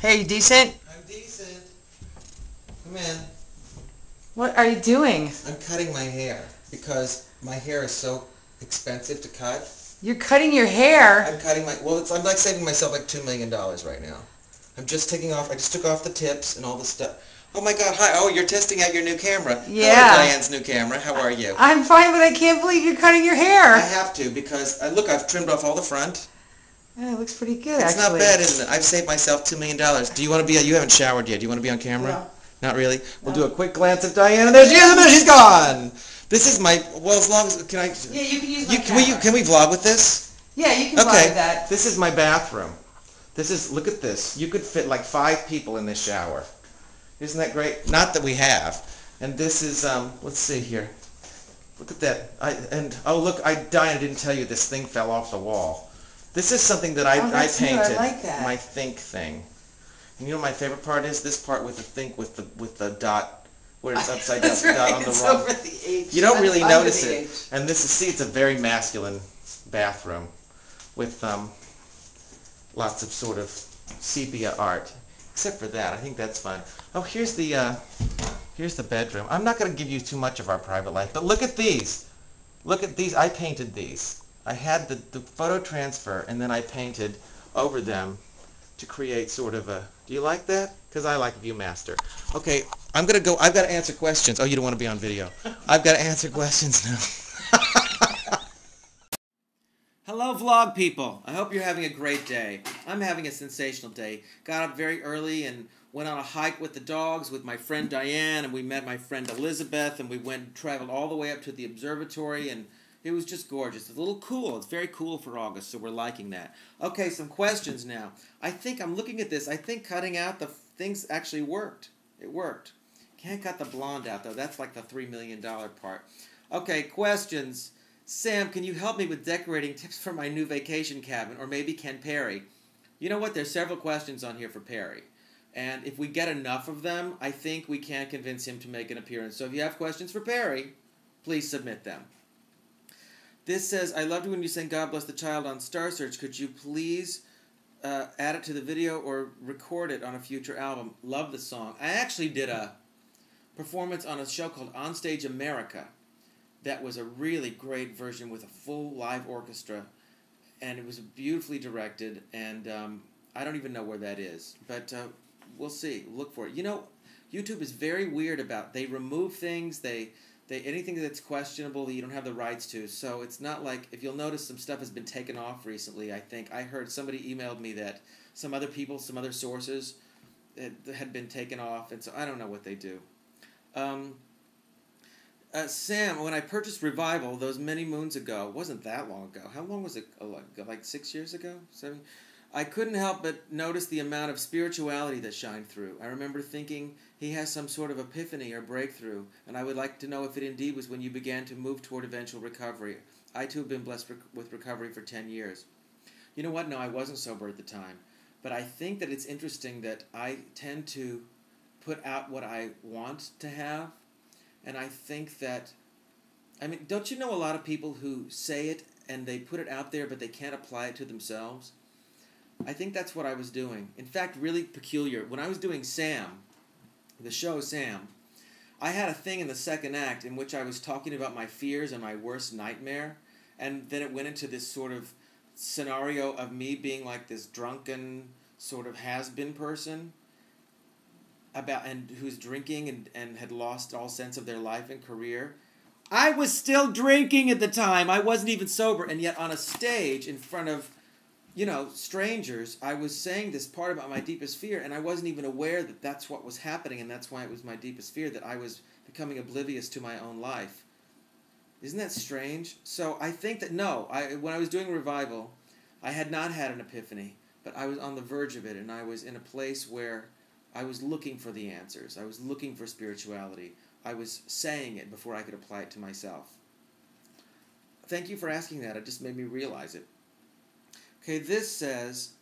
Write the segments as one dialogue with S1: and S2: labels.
S1: Hey, you decent?
S2: I'm decent. Come in.
S1: What are you doing?
S2: I'm cutting my hair because my hair is so expensive to cut.
S1: You're cutting your hair?
S2: I'm cutting my, well, I'm like saving myself like $2 million right now. I just took off the tips and all the stuff. Oh my God, hi. Oh, you're testing out your new camera.
S1: Yeah.
S2: Hello, Diane's new camera. How are you?
S1: I'm fine, but I can't believe you're cutting your hair.
S2: I have to because, look, I've trimmed off all the front.
S1: Yeah, it looks pretty good,
S2: It's
S1: actually.
S2: not bad, isn't it? I've saved myself $2 million. Do you want to be, you haven't showered yet. Do you want to be on camera?
S1: No.
S2: Not really? We'll do a quick glance at Diane, and there she is, and there she's gone! This is my, well, as long as, can I?
S1: Yeah, you can use my camera.
S2: Can we vlog with this?
S1: Yeah, you can vlog with that.
S2: This is my bathroom. This is, look at this. You could fit like 5 people in this shower. Isn't that great? Not that we have. And this is, let's see here. Look at that. Oh look, Diane, I didn't tell you this thing fell off the wall. This is something that I painted.
S1: I like that.
S2: My think thing. And you know what my favorite part is? This part with the think with the dot where it's upside down.
S1: That's
S2: The
S1: right.
S2: dot on the
S1: It's
S2: wrong.
S1: over the H.
S2: You don't really
S1: That's under
S2: notice
S1: the
S2: it.
S1: H.
S2: And this is, see, it's a very masculine bathroom with lots of sort of sepia art. Except for that, I think that's fun. Oh, here's the bedroom. I'm not going to give you too much of our private life, but look at these. Look at these. I painted these. I had the photo transfer, and then I painted over them to create sort of a... Do you like that? Because I like Viewmaster. Okay, I'm going to go... I've got to answer questions. Oh, you don't want to be on video. I've got to answer questions now.
S3: Hello vlog people. I hope you're having a great day. I'm having a sensational day. Got up very early and went on a hike with the dogs with my friend Diane, and we met my friend Elizabeth, and we traveled all the way up to the observatory, and it was just gorgeous. It's a little cool. It's very cool for August, so we're liking that. Okay, some questions now. I think I'm looking at this. I think cutting out the things actually worked. It worked. Can't cut the blonde out, though. That's like the $3 million part. Okay, questions. Sam, can you help me with decorating tips for my new vacation cabin? Or maybe Ken Perry? You know what? There's several questions on here for Perry. And if we get enough of them, I think we can convince him to make an appearance. So if you have questions for Perry, please submit them. This says, I loved when you sang God Bless the Child on Star Search. Could you please add it to the video or record it on a future album? Love the song. I actually did a performance on a show called On Stage America. That was a really great version with a full live orchestra. And it was beautifully directed. And I don't even know where that is. But we'll see. Look for it. You know, YouTube is very weird about, they remove things, anything that's questionable that you don't have the rights to. So it's not like, if you'll notice, some stuff has been taken off recently. I think I heard somebody emailed me that some other people, some other sources had been taken off, and so I don't know what they do. Sam, when I purchased Revival those many moons ago, wasn't that long ago. How long was it? Like 6 years ago? 7? I couldn't help but notice the amount of spirituality that shined through. I remember thinking he has some sort of epiphany or breakthrough, and I would like to know if it indeed was when you began to move toward eventual recovery. I too have been blessed with recovery for 10 years. You know what? No, I wasn't sober at the time. But I think that it's interesting that I tend to put out what I want to have. And I think that, I mean, don't you know a lot of people who say it and they put it out there but they can't apply it to themselves? I think that's what I was doing. In fact, really peculiar. When I was doing Sam, the show Sam, I had a thing in the second act in which I was talking about my fears and my worst nightmare, and then it went into this sort of scenario of me being like this drunken sort of has-been person and who's drinking and had lost all sense of their life and career. I was still drinking at the time. I wasn't even sober, and yet on a stage in front of, you know, strangers, I was saying this part about my deepest fear, and I wasn't even aware that that's what was happening, and that's why it was my deepest fear, that I was becoming oblivious to my own life. Isn't that strange? So I think that, when I was doing Revival, I had not had an epiphany, but I was on the verge of it, and I was in a place where I was looking for the answers. I was looking for spirituality. I was saying it before I could apply it to myself. Thank you for asking that. It just made me realize it. Okay, this says,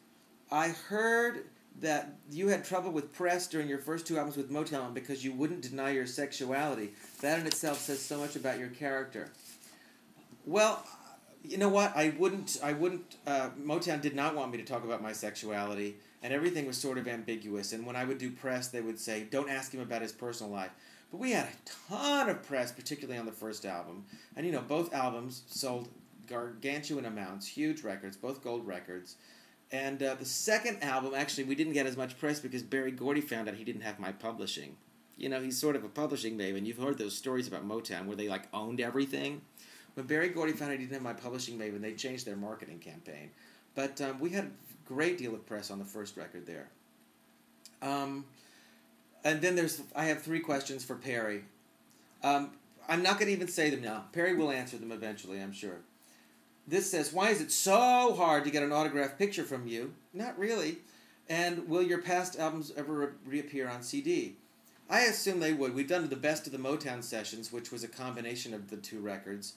S3: I heard that you had trouble with press during your first 2 albums with Motown because you wouldn't deny your sexuality. That in itself says so much about your character. Well, You know what? I wouldn't, Motown did not want me to talk about my sexuality, and everything was sort of ambiguous. And when I would do press, they would say, don't ask him about his personal life. But we had a ton of press, particularly on the first album. And, you know, both albums sold gargantuan amounts, huge records, both gold records. And the second album, actually, we didn't get as much press because Berry Gordy found out he didn't have my publishing. You know, he's sort of a publishing maven. You've heard those stories about Motown where they, like, owned everything. When Berry Gordy found out he didn't have my publishing maven, they changed their marketing campaign. But we had a great deal of press on the first record there. And then I have 3 questions for Perry. I'm not going to even say them now. Perry will answer them eventually, I'm sure. This says, why is it so hard to get an autographed picture from you? Not really. And will your past albums ever reappear on CD? I assume they would. We've done the best of the Motown sessions, which was a combination of the 2 records.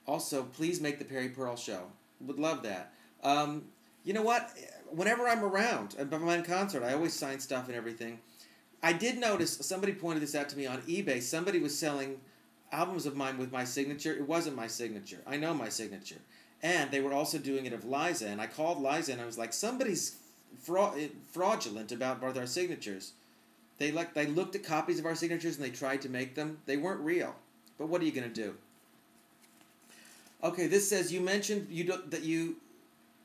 S3: Also, please make the Perry Pearl show. Would love that. You know what? Whenever I'm around, if I'm in concert, I always sign stuff and everything. I did notice, somebody pointed this out to me on eBay, somebody was selling albums of mine with my signature. It wasn't my signature. I know my signature. And they were also doing it of Liza, and I called Liza and I was like, somebody's fraudulent about our signatures. They looked at copies of our signatures and they tried to make them. They weren't real. But what are you going to do? Okay, this says, you mentioned that you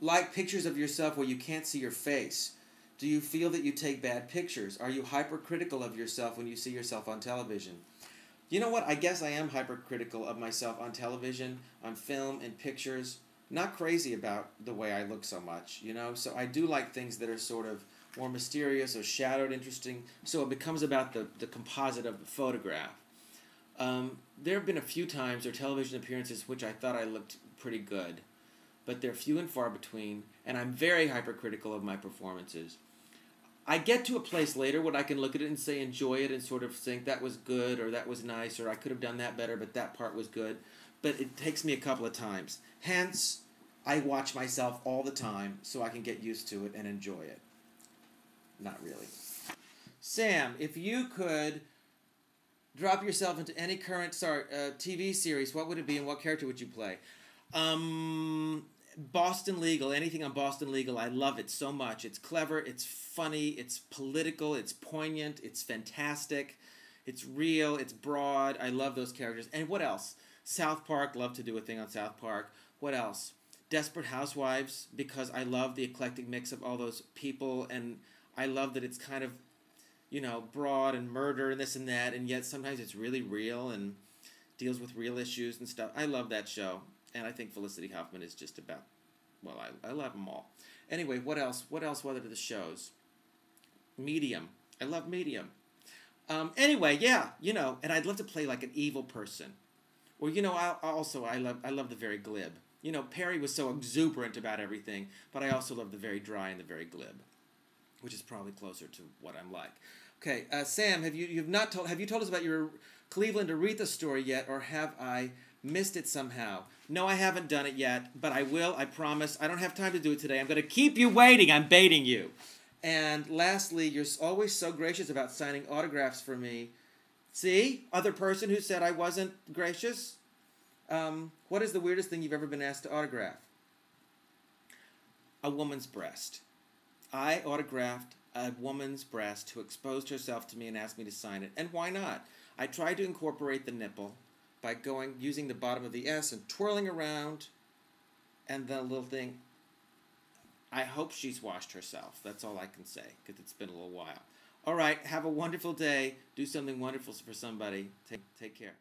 S3: like pictures of yourself where you can't see your face. Do you feel that you take bad pictures? Are you hypercritical of yourself when you see yourself on television? You know what? I guess I am hypercritical of myself on television, on film, and pictures. Not crazy about the way I look so much, you know? So I do like things that are sort of more mysterious or shadowed, interesting. So it becomes about the composite of the photograph. There have been a few times or television appearances which I thought I looked pretty good. But they're few and far between, and I'm very hypercritical of my performances. I get to a place later when I can look at it and say enjoy it and sort of think that was good or that was nice or I could have done that better but that part was good. But it takes me a couple of times. Hence, I watch myself all the time so I can get used to it and enjoy it. Not really. Sam, if you could drop yourself into any current TV series, what would it be and what character would you play? Boston Legal, anything on Boston Legal, I love it so much. It's clever, it's funny, it's political, it's poignant, it's fantastic, it's real, it's broad. I love those characters. And what else? South Park, love to do a thing on South Park. What else? Desperate Housewives, because I love the eclectic mix of all those people, and I love that it's kind of, you know, broad and murder and this and that, and yet sometimes it's really real and deals with real issues and stuff. I love that show. And I think Felicity Huffman is just about, well, I love them all. Anyway, what else? What are the shows? Medium. I love Medium. Anyway, yeah, you know, and I'd love to play like an evil person. Or, you know, I love the very glib. You know, Perry was so exuberant about everything, but I also love the very dry and the very glib, which is probably closer to what I'm like. Okay, Sam, have you told us about your Cleveland Aretha story yet, or have I missed it somehow? No, I haven't done it yet, but I will, I promise. I don't have time to do it today. I'm going to keep you waiting. I'm baiting you. And lastly, you're always so gracious about signing autographs for me. See? Other person who said I wasn't gracious? What is the weirdest thing you've ever been asked to autograph? A woman's breast. I autographed a woman's breast who exposed herself to me and asked me to sign it. And why not? I tried to incorporate the nipple by using the bottom of the S and twirling around, and the little thing. I hope she's washed herself. That's all I can say, because it's been a little while. All right, have a wonderful day. Do something wonderful for somebody. Take care.